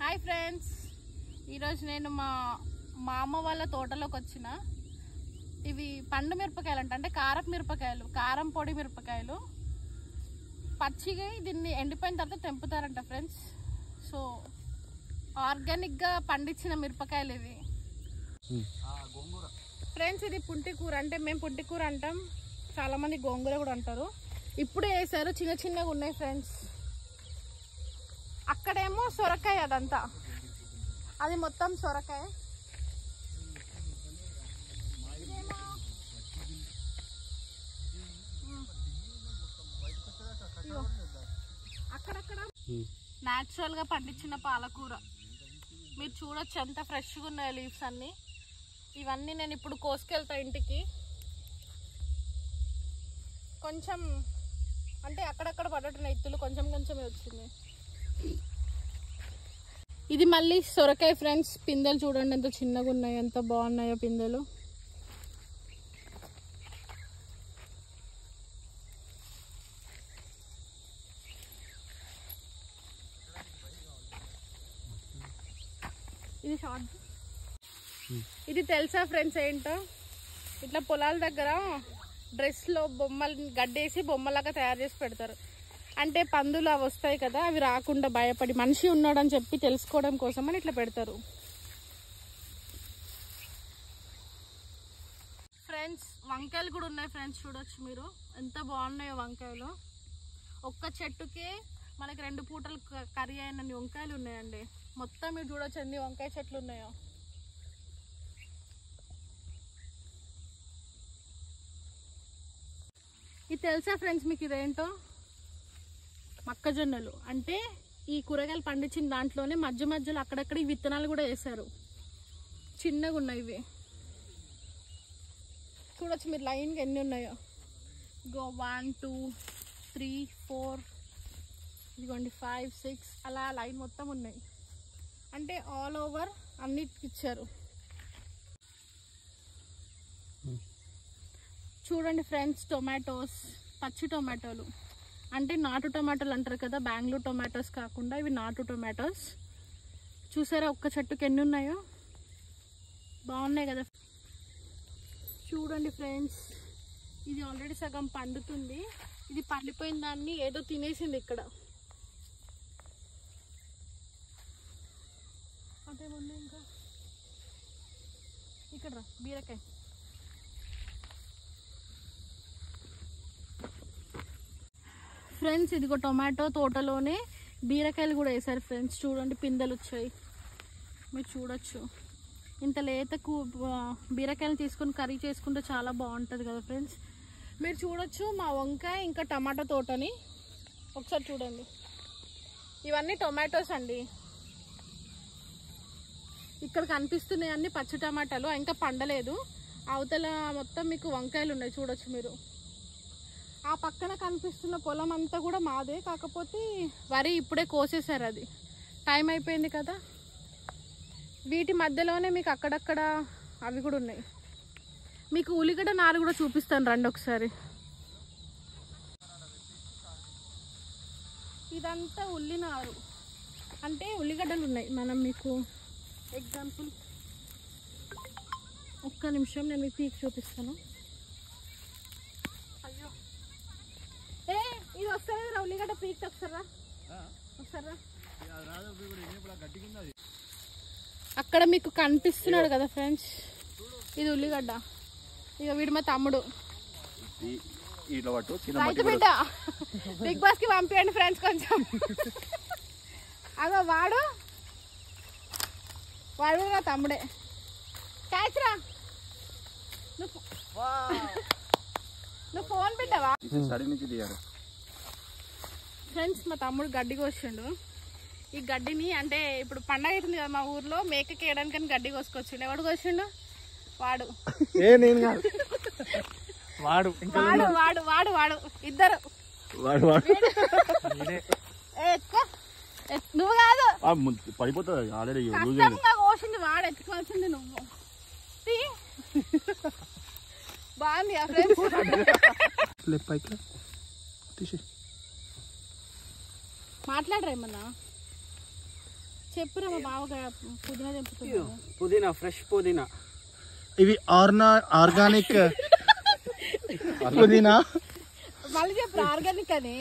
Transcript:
Hi friends, ఈరోజు నేను మా అమ్మ వాళ్ళ తోటలోకి వచ్చిన. ఇవి పండు మిరపకాయలు అంటే కారపు మిరపకాయలు, కారం పొడి మిరపకాయలు. పచ్చిగా దీన్ని ఎండిపోయిన తర్వాత తెంపుతారంట ఫ్రెండ్స్. సో ఆర్గానిక్గా పండించిన మిరపకాయలు ఇవి ఫ్రెండ్స్. ఇది పుంటికూర అంటే మేము పుంటికూర అంటాం, చాలామంది గోంగూర కూడా అంటారు. ఇప్పుడే వేసారు, చిన్న చిన్నగా ఉన్నాయి ఫ్రెండ్స్. అక్కడేమో సొరకాయ, అదంతా అది మొత్తం సొరకాయ. అక్కడక్కడ న్యాచురల్ గా పండించిన పాలకూర మీరు చూడొచ్చు, ఎంత ఫ్రెష్గా ఉన్నాయి లీవ్స్ అన్ని. ఇవన్నీ నేను ఇప్పుడు కోసుకెళ్తా ఇంటికి. కొంచెం అంటే అక్కడక్కడ పడట్టున్నాయి ఇత్తులు, కొంచెం కొంచెమే వచ్చింది. ఇది మళ్ళీ సొరకాయ ఫ్రెండ్స్. పిందెలు చూడండి ఎంత చిన్నగా ఉన్నాయి, ఎంత బాగున్నాయో పిందెలు. ఇది షార్ట్. ఇది తెలుసా ఫ్రెండ్స్ ఏంటో? ఇట్లా పొలాల దగ్గర డ్రెస్లో బొమ్మలు గడ్డేసి బొమ్మలాగా తయారు చేసి పెడతారు. అంటే పందులు అవి వస్తాయి కదా, అవి రాకుండా భయపడి మనిషి ఉన్నాడని చెప్పి తెలుసుకోవడం కోసం అని ఇట్లా పెడతారు ఫ్రెండ్స్. వంకాయలు కూడా ఉన్నాయి ఫ్రెండ్స్, చూడొచ్చు మీరు ఎంత బాగున్నాయో వంకాయలు. ఒక్క చెట్టుకే మనకి 2 పూటలు కర్రీ అయినన్ని వంకాయలు ఉన్నాయండి. మొత్తం మీరు చూడొచ్చు ఎన్ని వంకాయ చెట్లు ఉన్నాయో. ఇది తెలుసా ఫ్రెండ్స్ మీకు? ఇదేంటో మొక్కజొన్నలు. అంటే ఈ కూరగాయలు పండించిన దాంట్లోనే మధ్య మధ్యలో అక్కడక్కడ ఈ విత్తనాలు కూడా వేశారు. చిన్నగా ఉన్నాయి ఇవి, చూడొచ్చు మీరు లైన్గా ఎన్ని ఉన్నాయో. 1 2 3 4 ఇదిగోండి 5 6 అలా లైన్ మొత్తం ఉన్నాయి. అంటే ఆల్ ఓవర్ అన్నిటికి ఇచ్చారు. చూడండి ఫ్రెండ్స్, టొమాటోస్, పచ్చి టొమాటోలు. అంటే నాటు టొమాటోలు అంటారు కదా, బెంగళూరు టొమాటోస్ కాకుండా ఇవి నాటు టొమాటోస్. చూసారా ఒక్క చెట్టుకి ఎన్ని ఉన్నాయో? బాగున్నాయి కదా. చూడండి ఫ్రెండ్స్, ఇది ఆల్రెడీ సగం పండుతుంది. ఇది పండిపోయిన దాన్ని ఏదో తినేసింది ఇక్కడ. అదేముంది ఇంకా ఇక్కడ బీరకాయ. ఫ్రెండ్స్ ఇదిగో టొమాటో తోటలోనే బీరకాయలు కూడా వేసారు ఫ్రెండ్స్. చూడండి పిందెలు వచ్చాయి, మీరు చూడొచ్చు. ఇంత లేతకు బీరకాయలు తీసుకొని కర్రీ చేసుకుంటే చాలా బాగుంటుంది కదా ఫ్రెండ్స్. మీరు చూడొచ్చు మా వంకాయ ఇంకా టమాటో తోటని ఒకసారి చూడండి. ఇవన్నీ టొమాటోస్ అండి. ఇక్కడ కనిపిస్తున్నాయి అన్ని పచ్చి టమాటాలు, ఇంకా పండలేదు. అవతల మొత్తం మీకు వంకాయలు ఉన్నాయి, చూడొచ్చు మీరు. ఆ పక్కన కనిపిస్తున్న పొలం అంతా కూడా మాదే, కాకపోతే వరి ఇప్పుడే కోసేసారు, అది టైం అయిపోయింది కదా. వీటి మధ్యలోనే మీకు అక్కడక్కడ అవి కూడా ఉన్నాయి. మీకు ఉల్లిగడ్డ నారు కూడా చూపిస్తాను రండి ఒకసారి. ఇదంతా ఉల్లి నారు, అంటే ఉల్లిగడ్డలు ఉన్నాయి. మనం మీకు ఎగ్జాంపుల్ ఒక్క నిమిషం నేను మీకు పీక్ చూపిస్తాను. అయ్యో ఇది వస్తారా ఉల్లిగడ్డ పీక్ వస్తారా? వస్తారా? అక్కడ మీకు కనిపిస్తున్నాడు కదా ఫ్రెండ్స్, ఇది ఉల్లిగడ్డ. ఇక వీడు మా తమ్ముడు రైతు బిడ్డ. బిగ్ బాస్ కి పంపించండి ఫ్రెండ్స్ కొంచెం. అదో వాడు నా తమ్ముడే. క్యాచ్రా, నువ్వు ఫోన్ పెట్టావా? ఫ్రెండ్స్ మా తమ్ముడు గడ్డి కోసిండు. ఈ గడ్డిని అంటే ఇప్పుడు పండగ అవుతుంది కదా మా ఊర్లో, మేకకి వేయడానికి గడ్డి కోసుకొచ్చిండు. ఎవడు కోసిండు? వాడు వాడు వాడు వాడు వాడు ఇద్దరు. నువ్వు కాదు, పడిపోతుంది ఆల్రెడీ. కోసింది వాడు, ఎత్తుకోవాల్సింది నువ్వు. బాగుంది ఫ్రెండ్స్. మాట్లాడరా ఏమన్నా? చెప్పురా మా బావగా పుదీనా తెంపుతుంది. పుదీనా, ఫ్రెష్ పుదీనా. ఇవి ఆర్గానిక్ పుదీనా. మళ్ళీ చెప్పు ఆర్గానిక్ అని.